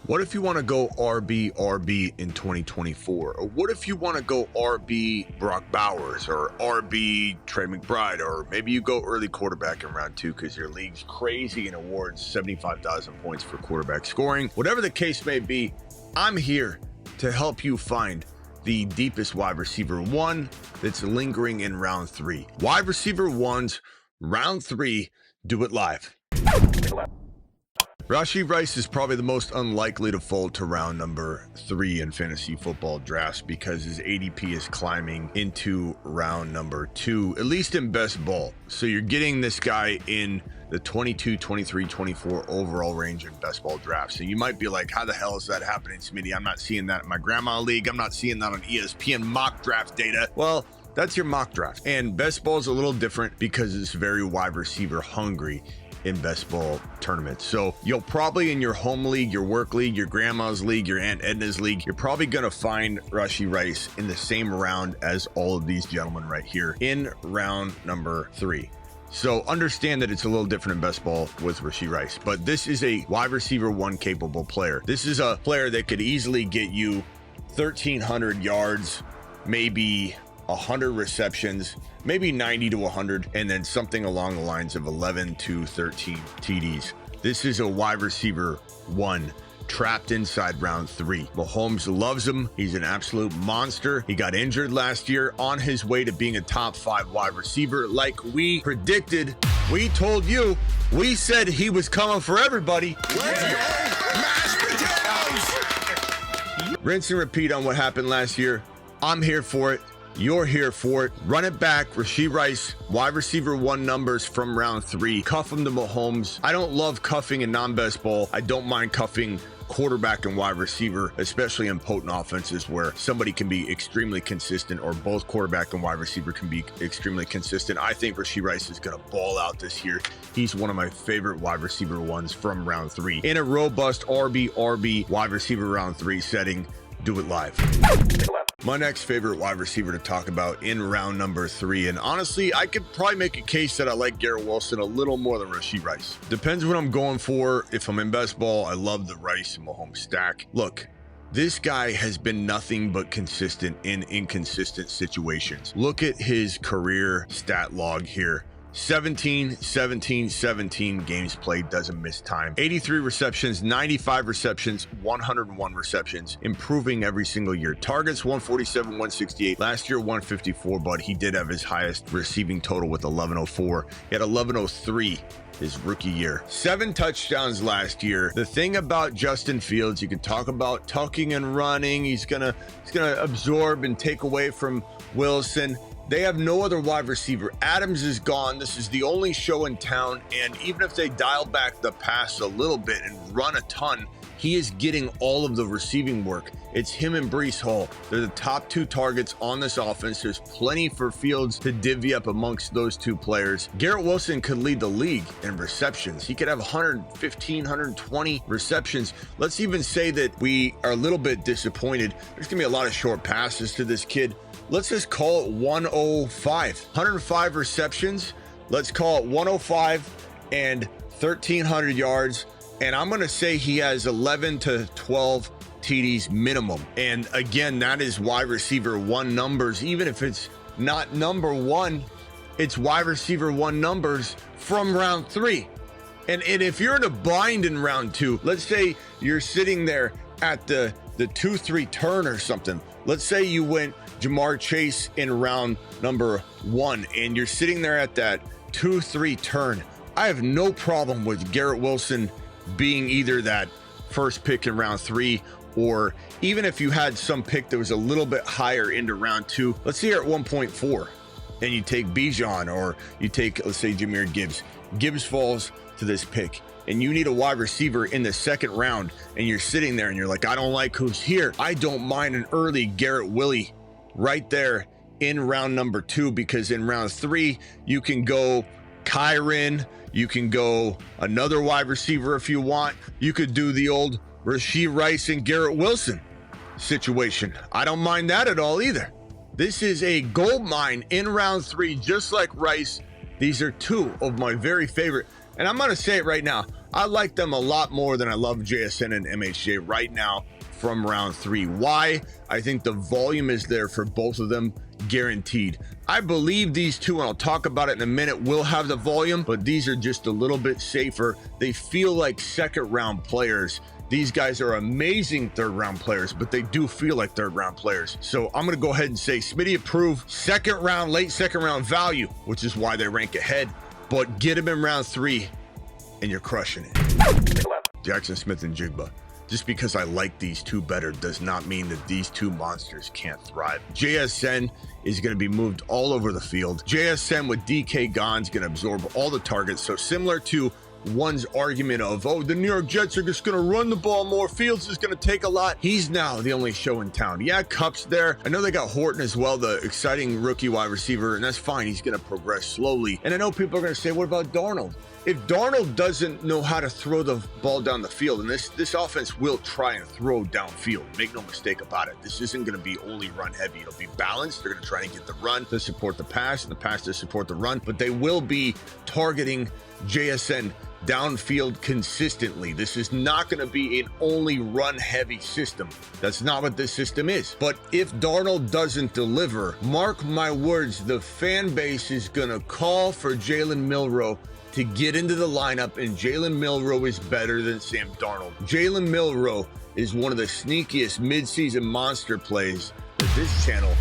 What if you want to go RB in 2024? Or what if you want to go RB Brock Bowers or RB Trey McBride? Or maybe you go early quarterback in round 2 because your league's crazy and awards 75,000 points for quarterback scoring. Whatever the case may be, I'm here to help you find the deepest wide receiver 1 that's lingering in round 3. Wide receiver 1's round 3, do it live. Rasheed Rice is probably the most unlikely to fall to round number 3 in fantasy football drafts because his ADP is climbing into round number 2, at least in best ball. So you're getting this guy in the 22, 23, 24 overall range in best ball drafts. So you might be like, how the hell is that happening, Smitty? I'm not seeing that in my grandma league. I'm not seeing that on ESPN mock draft data. Well, that's your mock draft. And best ball is a little different because it's very wide receiver hungry in best ball tournaments. So you'll probably in your home league, your work league, your grandma's league, your Aunt Edna's league, you're probably going to find Rasheed Rice in the same round as all of these gentlemen right here in round number 3. So understand that it's a little different in best ball with Rasheed Rice, but this is a wide receiver 1 capable player. This is a player that could easily get you 1,300 yards, maybe 100 receptions, maybe 90 to 100, and then something along the lines of 11 to 13 TDs. This is a wide receiver 1 trapped inside round 3. Mahomes loves him. He's an absolute monster. He got injured last year, on his way to being a top 5 wide receiver. Like we predicted, we told you, we said he was coming for everybody. Let's go, mashed potatoes! Rinse and repeat on what happened last year. I'm here for it. You're here for it. Run it back. Rasheed Rice, wide receiver 1 numbers from round 3. Cuff him to Mahomes. I don't love cuffing in non-best ball. I don't mind cuffing quarterback and wide receiver, especially in potent offenses where somebody can be extremely consistent, or both quarterback and wide receiver can be extremely consistent. I think Rasheed Rice is going to ball out this year. He's one of my favorite wide receiver 1s from round 3. In a robust RB wide receiver round 3 setting, do it live. My next favorite wide receiver to talk about in round number 3, and honestly, I could probably make a case that I like Garrett Wilson a little more than Rasheed Rice. Depends what I'm going for. If I'm in best ball, I love the Rice and Mahomes stack. Look, this guy has been nothing but consistent in inconsistent situations. Look at his career stat log here. 17 games played, doesn't miss time. 83 receptions, 95 receptions, 101 receptions, improving every single year. Targets 147, 168. Last year 154, but he did have his highest receiving total with 1104. He had 1103 his rookie year. 7 touchdowns last year. The thing about Justin Fields, you can talk about tucking and running. He's gonna absorb and take away from Wilson. They have no other wide receiver. Adams is gone. This is the only show in town. And even if they dial back the pass a little bit and run a ton, he is getting all of the receiving work. It's him and Breece Hall. They're the top 2 targets on this offense. There's plenty for Fields to divvy up amongst those 2 players. Garrett Wilson could lead the league in receptions. He could have 115, 120 receptions. Let's even say that we are a little bit disappointed. There's gonna be a lot of short passes to this kid. Let's just call it 105. 105 receptions. Let's call it 105 and 1,300 yards. And I'm going to say he has 11 to 12 TDs minimum. And again, that is wide receiver 1 numbers. Even if it's not number 1, it's wide receiver 1 numbers from round 3. And if you're in a bind in round 2, let's say you're sitting there at the 2-3 turn or something. Let's say you went Jamar Chase in round number 1 and you're sitting there at that 2-3 turn. I have no problem with Garrett Wilson being either that first pick in round 3, or even if you had some pick that was a little bit higher into round 2. Let's say you're at 1.4 and you take Bijan, or you take, let's say, Jahmyr Gibbs. Gibbs falls to this pick and you need a wide receiver in the 2nd round, and you're sitting there and you're like, I don't like who's here. I don't mind an early Garrett Willie right there in round number 2, because in round 3 you can go Kyron, you can go another wide receiver if you want. You could do the old Rasheed Rice and Garrett Wilson situation. I don't mind that at all either. This is a gold mine in round 3, just like Rice. These are 2 of my very favorite. And I'm going to say it right now. I like them a lot more than I love JSN and MHJ right now from round 3. Why? I think the volume is there for both of them, guaranteed. I believe these two, and I'll talk about it in a minute, will have the volume, but these are just a little bit safer. They feel like second round players. These guys are amazing third round players, but they do feel like third round players. So I'm going to go ahead and say Smitty approved, second round, late second round value, which is why they rank ahead, but get him in round 3 and you're crushing it. Jackson Smith-Njigba. Just because I like these two better does not mean that these two monsters can't thrive. JSN is going to be moved all over the field. JSN with DK gone is going to absorb all the targets. So similar to one's argument of, oh, the New York Jets are just going to run the ball more, Fields is going to take a lot. He's now the only show in town. Yeah, Cup's there. I know they got Horton as well, the exciting rookie wide receiver, and that's fine. He's going to progress slowly. And I know people are going to say, what about Darnold? If Darnold doesn't know how to throw the ball down the field, and this offense will try and throw downfield, make no mistake about it. This isn't going to be only run heavy. It'll be balanced. They're going to try and get the run to support the pass, and the pass to support the run, but they will be targeting JSN downfield consistently. This is not going to be an only run heavy system. That's not what this system is. But if Darnold doesn't deliver, mark my words, the fan base is going to call for Jalen Milroe to get into the lineup, and Jalen Milroe is better than Sam Darnold. Jalen Milroe is one of the sneakiest midseason monster plays that this channel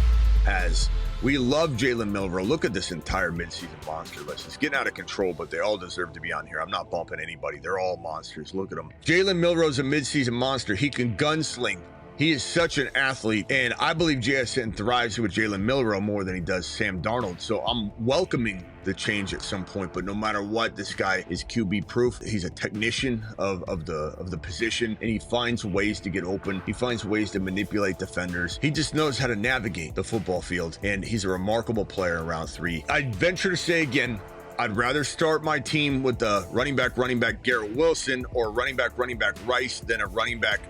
has. We love Jalen Milroe. Look at this entire midseason monster list. It's getting out of control, but they all deserve to be on here. I'm not bumping anybody. They're all monsters. Look at them. Jalen Milroe's a midseason monster. He can gunsling. He is such an athlete, and I believe JSN thrives with Jalen Milroe more than he does Sam Darnold. So I'm welcoming the change at some point, but no matter what, this guy is QB proof. He's a technician of the position, and he finds ways to get open. He finds ways to manipulate defenders. He just knows how to navigate the football field, and he's a remarkable player in round 3. I'd venture to say again, I'd rather start my team with the running back Garrett Wilson, or running back Rice, than a running back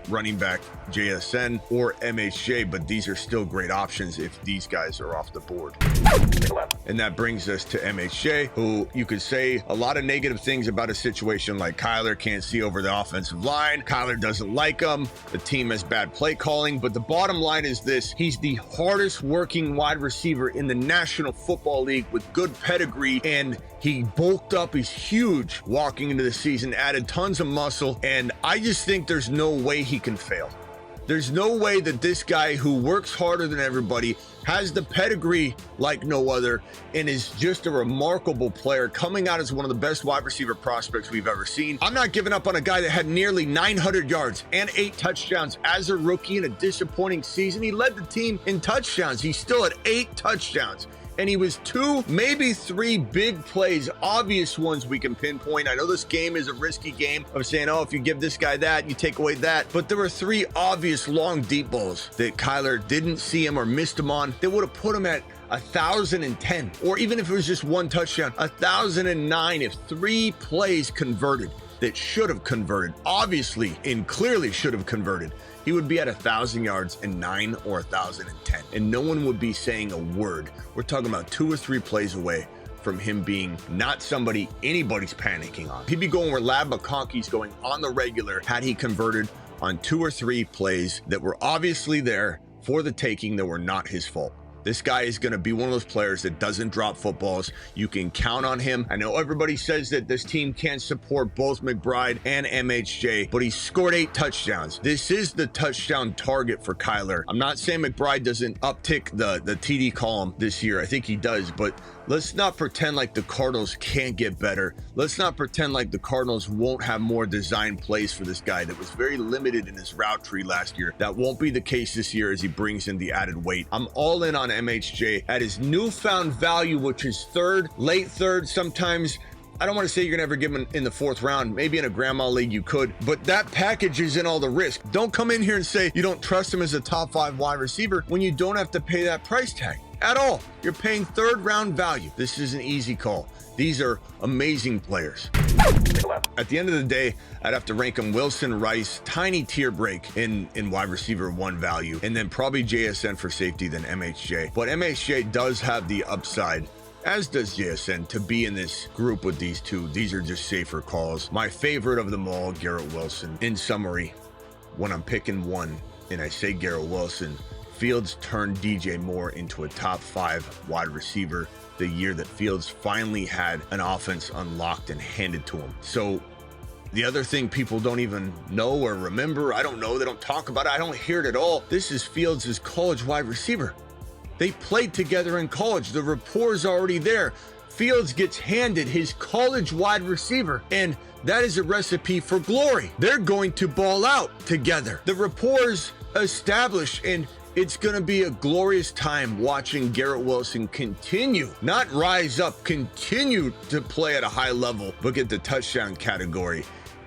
JSN or MHJ, but these are still great options if these guys are off the board. And that brings us to MHJ, who you could say a lot of negative things about a situation like Kyler can't see over the offensive line. Kyler doesn't like him. The team has bad play calling, but the bottom line is this: he's the hardest working wide receiver in the National Football League with good pedigree, and he bulked up. He's huge walking into the season, added tons of muscle, and I just think there's no way he can fail. There's no way that this guy, who works harder than everybody, has the pedigree like no other, and is just a remarkable player, coming out as one of the best wide receiver prospects we've ever seen. I'm not giving up on a guy that had nearly 900 yards and 8 touchdowns as a rookie in a disappointing season. He led the team in touchdowns. He still had 8 touchdowns. And he was 2, maybe 3 big plays, obvious ones we can pinpoint. I know this game is a risky game of saying, oh, if you give this guy that, you take away that. But there were 3 obvious long deep balls that Kyler didn't see him or missed him on. They would have put him at 1,010, or even if it was just 1 touchdown, 1,009 if 3 plays converted that should have converted, obviously and clearly should have converted. He would be at 1,000 yards and 9 or 1,010, and no one would be saying a word. We're talking about 2 or 3 plays away from him being not somebody anybody's panicking on. He'd be going where Lab McConkey's going on the regular had he converted on 2 or 3 plays that were obviously there for the taking, that were not his fault. This guy is going to be one of those players that doesn't drop footballs. You can count on him. I know everybody says that this team can't support both McBride and MHJ, but he scored 8 touchdowns. This is the touchdown target for Kyler. I'm not saying McBride doesn't uptick the TD column this year. I think he does, but let's not pretend like the Cardinals can't get better. Let's not pretend like the Cardinals won't have more design plays for this guy that was very limited in his route tree last year. That won't be the case this year as he brings in the added weight. I'm all in on MHJ at his newfound value, which is 3rd, late 3rd, sometimes. I don't want to say you're going to ever give him in the 4th round. Maybe in a grandma league you could, but that package is in all the risk. Don't come in here and say you don't trust him as a top 5 wide receiver when you don't have to pay that price tag at all. You're paying 3rd round value. This is an easy call. These are amazing players. At the end of the day, I'd have to rank him Wilson, Rice, tiny tier break in wide receiver 1 value, and then probably JSN for safety, then MHJ. But MHJ does have the upside as does JSN, to be in this group with these two. These are just safer calls. My favorite of them all, Garrett Wilson. In summary, when I'm picking one and I say Garrett Wilson, Fields turned DJ Moore into a top 5 wide receiver the year that Fields finally had an offense unlocked and handed to him. So the other thing people don't even know or remember, I don't know, they don't talk about it, I don't hear it at all. This is Fields' college wide receiver. They played together in college. The rapport's already there. Fields gets handed his college wide receiver, and that is a recipe for glory. They're going to ball out together. The rapport's established, and it's going to be a glorious time watching Garrett Wilson continue, not rise up, continue to play at a high level, but get the touchdown category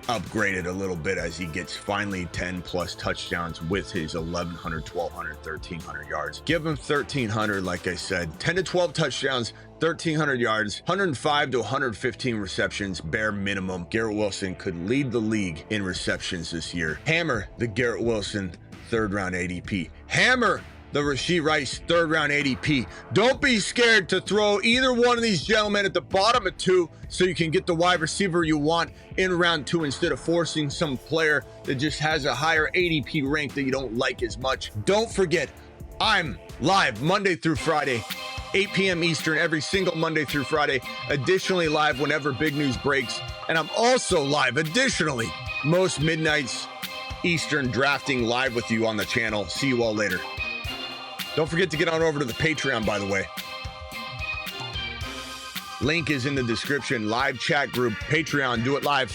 upgraded a little bit as he gets finally 10 plus touchdowns with his 1,100, 1,200, 1,300 yards. Give him 1,300, like I said, 10 to 12 touchdowns, 1,300 yards, 105 to 115 receptions, bare minimum. Garrett Wilson could lead the league in receptions this year. Hammer the Garrett Wilson 3rd round ADP. Hammer the Rasheed Rice 3rd round ADP. Don't be scared to throw either one of these gentlemen at the bottom of 2 so you can get the wide receiver you want in round 2 instead of forcing some player that just has a higher ADP rank that you don't like as much. Don't forget, I'm live Monday through Friday, 8 p.m. Eastern, every single Monday through Friday. Additionally, live whenever big news breaks. And I'm also live, additionally, most midnights Eastern, drafting live with you on the channel. See you all later. Don't forget to get on over to the Patreon, by the way. Link is in the description. Live chat group, Patreon, do it live.